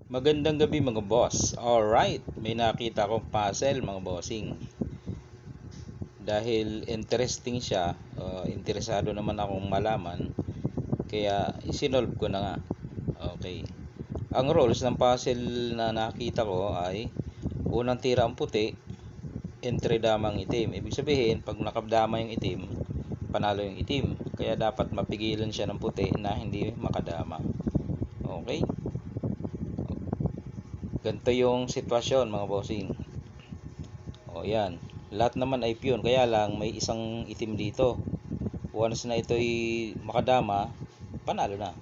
Magandang gabi mga boss. Alright, may nakita akong puzzle mga bossing. Dahil interesting siya, interesado naman akong malaman, kaya isinolve ko na nga. Okay. Ang rules ng puzzle na nakita ko ay unang tira ang puti, entry damang itim. Ibig sabihin, pag nakadama yung itim, panalo yung itim. Kaya dapat mapigilan siya ng puti na hindi makadama. Okay? Ganito yung sitwasyon mga bossing. O yan, lahat naman ay piyon, kaya lang may isang itim dito. Once na ito'y makadama, panalo na.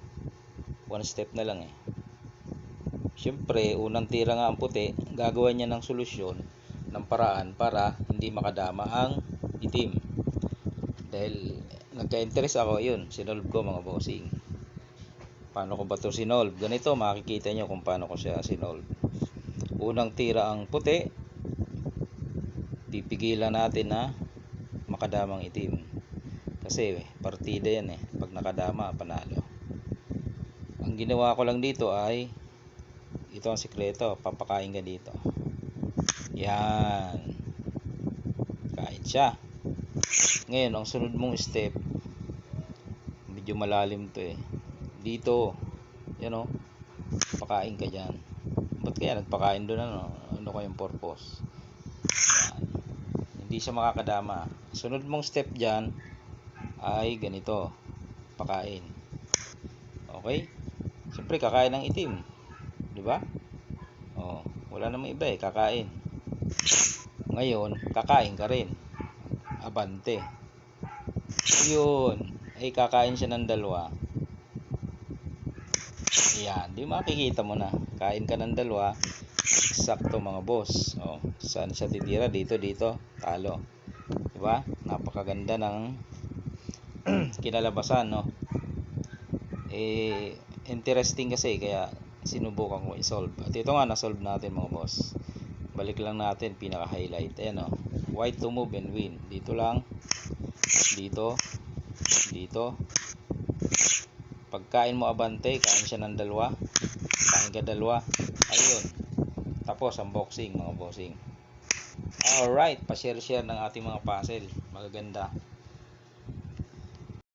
One step na lang eh. Siyempre, unang tira nga ang puti, gagawa niya ng solusyon, ng paraan para hindi makadama ang itim. Dahil nagka-interest ako, yun, sinolve ko mga bossing. Paano ko ba ito sinolve? Ganito, makikita nyo kung paano ko siya sinolve. Unang tira ang puti, pipigilan natin na makadamang itim. Kasi partida yan eh. Pag nakadama, panalo. Ang ginawa ko lang dito ay ito ang sikreto. Papakain ka dito. Yan. Kain siya. Ngayon, ang sunod mong step, medyo malalim to eh. Dito. Yan o. Pakain ka dyan. Ba't kaya nagpakain doon ano? Ano kayong purpose? Yan. Hindi siya makakadama. Sunod mong step dyan ay ganito, pakain. Okay? Siyempre kakain ng itim, di ba? Oh, wala namang iba eh, kakain. Ngayon, kakain ka rin. Abante. Yun, ay kakain siya ng dalawa. Ayan, di makikita mo na. Kain ka ng dalawa. Sakto mga boss. Oh, saan siya titira? Dito, talo. Di ba? Napakaganda ng kinalabasan, no? Interesting kasi kaya sinubukan ko i-solve. At ito nga na-solve natin mga boss. Balik lang natin pinaka-highlight. Ayan o. White to move and win. Dito lang. Dito. Pagkain mo abante, kain siya ng dalawa. Kain ka dalawa. Ayun. Tapos ang boxing mga bossing. Alright, pa-share ng ating mga puzzle. Magaganda.